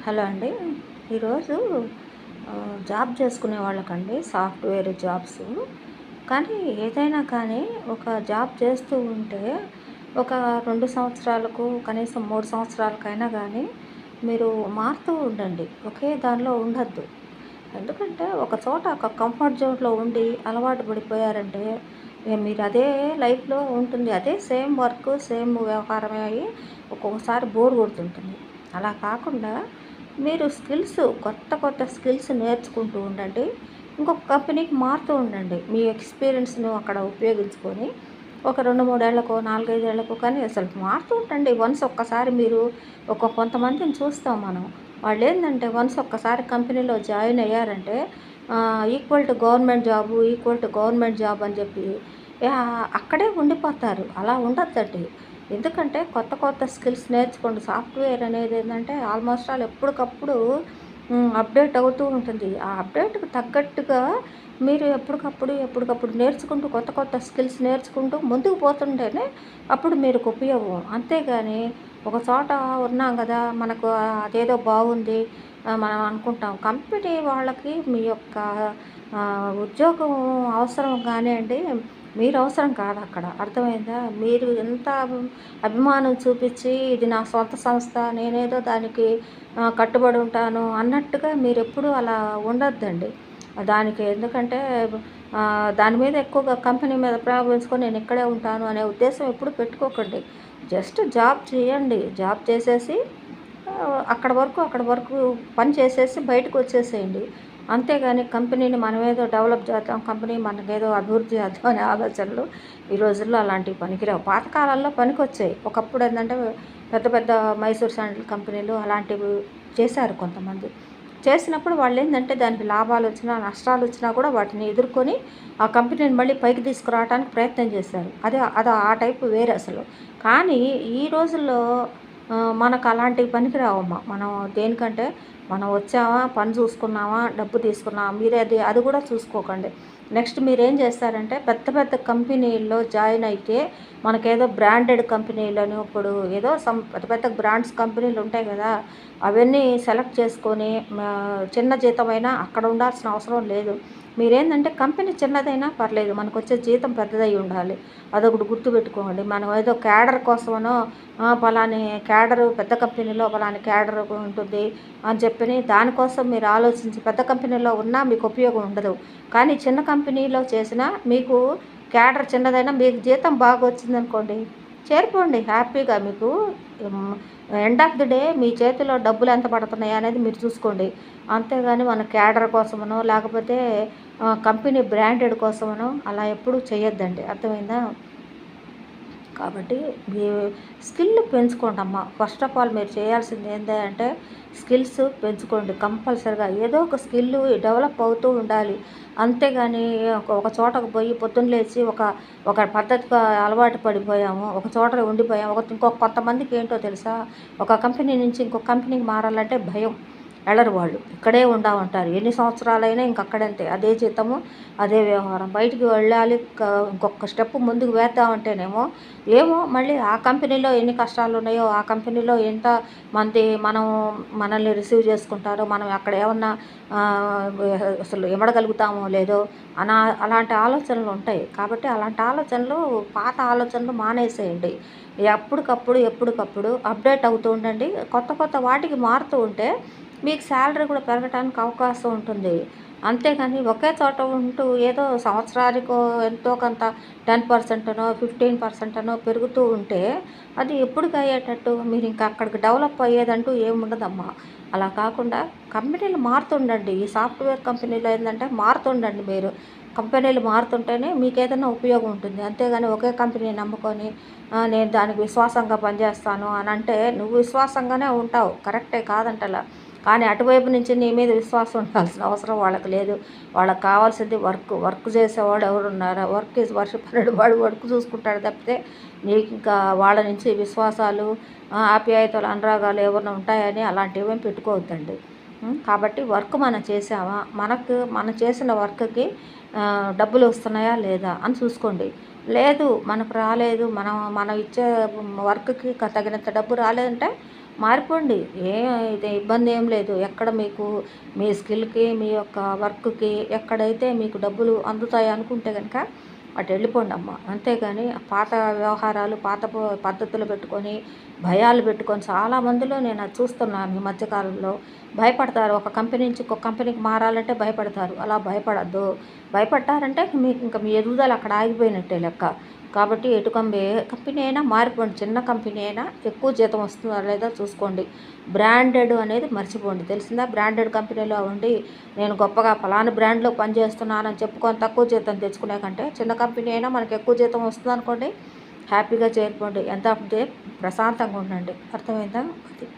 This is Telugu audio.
హలో అండి. ఈరోజు జాబ్ చేసుకునే వాళ్ళకండి సాఫ్ట్‌వేర్ జాబ్సు. కానీ ఏదైనా కానీ ఒక జాబ్ చేస్తూ ఉంటే ఒక 2 సంవత్సరాలకు కనీసం 3 సంవత్సరాలకైనా గానీ మీరు మారుతూ ఉండండి. ఒకే దానిలో ఉండొద్దు. ఎందుకంటే ఒక చోట ఒక కంఫర్ట్ జోన్‌లో ఉండి అలవాటు పడిపోయారంటే మీరు అదే లైఫ్‌లో ఉంటుంది. అదే సేమ్ వర్క్, సేమ్ వ్యవహారమే అయ్యి ఒక్కొక్కసారి బోర్ కొడుతుంటుంది. అలా కాకుండా మీరు కొత్త కొత్త స్కిల్స్ నేర్చుకుంటూ ఉండండి. ఇంకొక కంపెనీకి మారుతూ ఉండండి. మీ ఎక్స్‌పీరియన్స్‌ను అక్కడ ఉపయోగించుకొని ఒక 2, 3 ఏళ్లకో, 4, 5 ఏళ్లకో కానీ అసలు మారుతూ ఉండండి. ఒక్కసారి మీరు కొంతమందిని చూస్తాం మనం. వాళ్ళేందంటే ఒక్కసారి కంపెనీలో జాయిన్ అయ్యారంటే ఈక్వల్ టు గవర్నమెంట్ జాబ్ అని చెప్పి అక్కడే ఉండిపోతారు. అలా ఉండొద్దండి. ఎందుకంటే కొత్త కొత్త స్కిల్స్ నేర్చుకోండి. సాఫ్ట్‌వేర్ అనేది ఏందంటే ఆల్‌మోస్ట్ ఆల్ ఎప్పటికప్పుడు అప్డేట్ అవుతూ ఉంటుంది. ఆ అప్డేట్‌కి తగ్గట్టుగా మీరు ఎప్పటికప్పుడు నేర్చుకుంటూ కొత్త కొత్త స్కిల్స్ నేర్చుకుంటూ ముందుకు పోతుంటేనే అప్పుడు మీరుకు ఉపయోగం. అంతేగాని ఒక చోట ఉన్నాం గదా! మనకు అదేదో బాగుంది మనం అనుకుంటాం. కంపెనీ వాళ్ళకి మీ యొక్క ఉద్యోగం అవసరం గానియండి, మీరు అవసరం కాదక్కడ. అర్థమైందా? మీరు ఎంత అభిమానం చూపిచ్చి ఇది నా సొంత సంస్థ, నేనేదో దానికి కట్టుబడి ఉంటాను అన్నట్టుగా మీరెప్పుడూ అలా ఉండొద్దండి. దానికి ఎందుకంటే దాని మీద ఎక్కువగా కంపెనీ మీద ప్రేమ పెంచుకొని నేను ఇక్కడే ఉంటాను అనే ఉద్దేశం ఎప్పుడు పెట్టుకోకండి. జస్ట్ జాబ్ చేయండి. జాబ్ చేసేసి అక్కడ వరకు పని చేసేసి బయటకొచ్చేసేయండి. అంతేగాని కంపెనీని మనమేదో డెవలప్ చేద్దాం, కంపెనీ మనకేదో అభివృద్ధి చేద్దాం అనే ఆలోచనలు ఈ రోజుల్లో అలాంటివి పనికిరావు. పాతకాలంలో పనికొచ్చాయి. ఒకప్పుడు ఏందంటే పెద్ద పెద్ద మైసూర్ శాండిల్ కంపెనీలు అలాంటివి చేశారు కొంతమంది. చేసినప్పుడు వాళ్ళేందంటే దానికి లాభాలొచ్చినా, నష్టాలొచ్చినా కూడా వాటిని ఎదుర్కొని ఆ కంపెనీని మళ్ళీ పైకి తీసుకురావటానికి ప్రయత్నం చేశారు. అది ఆ టైపు వేరసలు. కానీ ఈ రోజుల్లో మనకు అలాంటివి పనికిరావమ్మా. మనం దేనికంటే మనం వచ్చామా, పని చూసుకున్నామా, డబ్బు తీసుకున్నామా అది కూడా చూసుకోకండి. నెక్స్ట్ మీరేం చేస్తారంటే పెద్ద పెద్ద కంపెనీల్లో జాయిన్ అయితే మనకేదో బ్రాండెడ్ కంపెనీలని ఇప్పుడు ఏదో పెద్ద పెద్ద బ్రాండ్స్ కంపెనీలు ఉంటాయి కదా! అవన్నీ సెలెక్ట్ చేసుకొని చిన్న జీతమైనా అక్కడ ఉండాల్సిన అవసరం లేదు. మీరేందంటే కంపెనీ చిన్నదైనా పర్లేదు. మనకొచ్చే జీతం పెద్దదై ఉండాలి. అదొకటి గుర్తుపెట్టుకోండి. మనం ఏదో క్యాడర్ కోసమనో పలాని క్యాడరు పెద్ద కంపెనీలో పలాని క్యాడర్ ఉంటుంది అని చెప్పని దానికోసం మీరు ఆలోచించి పెద్ద కంపెనీలో ఉన్నా మీకు ఉపయోగం ఉండదు. కానీ చిన్న కంపెనీలో చేసినా మీకు క్యాడర్ చిన్నదైనా మీకు జీతం బాగా వచ్చిందనుకోండి చేరిపోండి హ్యాపీగా. మీకు ఎండ్ ఆఫ్ ది డే మీ చేతిలో డబ్బులు ఎంత పడుతున్నాయి అనేది మీరు చూసుకోండి. అంతేగాని మన క్యాడర్ కోసమనో లేకపోతే కంపెనీ బ్రాండెడ్ కోసమనో అలా ఎప్పుడూ చేయొద్దండి. అర్థమైందా? కాబట్టి మీ స్కిల్ పెంచుకోండమ్మా. ఫస్ట్ ఆఫ్ ఆల్ మీరు చేయాల్సింది ఏందంటే స్కిల్స్ పెంచుకోండి. కంపల్సరీగా ఏదో ఒక స్కిల్ డెవలప్ అవుతూ ఉండాలి. అంతేగాని ఒక చోటకు పోయి పొద్దున్న లేచి ఒక పద్ధతిగా అలవాటు పడిపోయాము. ఒక చోట ఉండిపోయాము. కొంతమందికి ఏంటో తెలుసా? ఒక కంపెనీ నుంచి ఇంకొక కంపెనీకి మారాలంటే భయం. ఎళ్ళరు వాళ్ళు. ఇక్కడే ఉండామంటారు. ఎన్ని సంవత్సరాలైనా ఇంకక్కడంతే. అదే జీతము, అదే వ్యవహారం. బయటికి వెళ్ళాలి ఇంకొక స్టెప్ ముందుకు వేద్దామంటేనేమో ఏమో మళ్ళీ ఆ కంపెనీలో ఎన్ని కష్టాలున్నాయో, ఆ కంపెనీలో ఎంత మంది మనల్ని రిసీవ్ చేసుకుంటారో, మనం అక్కడ ఏమన్నా అసలు ఇమడగలుగుతామో లేదో అలాంటి ఆలోచనలుంటాయి. కాబట్టి అలాంటి ఆలోచనలు పాత ఆలోచనలు మానేసేయండి. ఎప్పటికప్పుడు అప్డేట్ అవుతూ ఉండండి. కొత్త కొత్త వాటికి మారుతూ ఉంటే మీకు శాలరీ కూడా పెరగటానికి అవకాశం ఉంటుంది. అంతేగాని ఒకే చోట ఉంటూ ఏదో సంవత్సరానికో ఎంతో కొంత 10% 15% పెరుగుతూ ఉంటే అది ఎప్పటికయ్యేటట్టు మీరింక అక్కడికి డెవలప్ అయ్యేదంటూ ఏముండదమ్మా. అలా కాకుండా కంపెనీలు మారుతుండండి. ఈ సాఫ్ట్‌వేర్ కంపెనీలో ఏందంటే మారుతుండండి మీరు. కంపెనీలు మారుతుంటేనే మీకేదైనా ఉపయోగం ఉంటుంది. అంతేగాని ఒకే కంపెనీని నమ్ముకొని నేను దానికి విశ్వాసంగా పనిచేస్తాను అనంటే నువ్వు విశ్వాసంగానే ఉంటావు. కరెక్టే కాదంటలా. కానీ అటువైపు నుంచి నీ మీద విశ్వాసం ఉండాల్సిన అవసరం వాళ్ళకి లేదు. వాళ్ళకి కావాల్సింది వర్క్ చేసేవాడు ఎవరున్నారా? వర్క్ ఈజ్ వర్షిప్ అన్నాడు. వాడు వర్క్ చూసుకుంటాడు తప్పితే నీకింకా వాళ్ళ నుంచి విశ్వాసాలు, ఆప్యాయతలు, అనురాగాలు ఏమన్నా ఉంటాయని అలాంటివేం పెట్టుకోవద్దండి. కాబట్టి వర్క్ మనం చేసామా? మనం చేసిన వర్క్‌కి డబ్బులు వస్తున్నాయా లేదా అని చూసుకోండి. లేదు మనకు రాలేదు. మనం మనం ఇచ్చే వర్క్‌కి తగినంత డబ్బు రాలేదంటే మారిపోండి. ఇది ఇబ్బంది ఏం లేదు. ఎక్కడ మీకు మీ స్కిల్‌కి, మీ యొక్క వర్క్‌కి ఎక్కడైతే మీకు డబ్బులు అందుతాయి అనుకుంటే గనక అటు వెళ్ళిపోండమ్మా. అంతేగాని పాత వ్యవహారాలు, పాత పద్ధతులు పెట్టుకొని, భయాలు పెట్టుకొని చాలా మందిలో నేను అది చూస్తున్నాను ఈ మధ్య కాలంలో. భయపడతారు. ఒక కంపెనీ నుంచి ఇంకొక కంపెనీకి మారాలంటే భయపడతారు. అలా భయపడొద్దు. భయపడ్డారంటే మీకు ఇంక మీ ఎదుగుదల అక్కడ ఆగిపోయినట్టే లెక్క. కాబట్టి ఏ కంపెనీ అయినా మారిపోండి. చిన్న కంపెనీ అయినా ఎక్కువ జీతం వస్తుందా లేదా చూసుకోండి. బ్రాండెడ్ అనేది మర్చిపోండి. తెలిసిందా? బ్రాండెడ్ కంపెనీలో ఉండి నేను గొప్పగా ఫలానా బ్రాండ్‌లో పనిచేస్తున్నానని చెప్పుకొని తక్కువ జీతం తెచ్చుకునే కంటే చిన్న కంపెనీ అయినా మనకు ఎక్కువ జీతం వస్తుందనుకోండి, హ్యాపీగా చేరిపోండి. ఎంత అంటే ప్రశాంతంగా ఉండండి. అర్థమైందా? అది.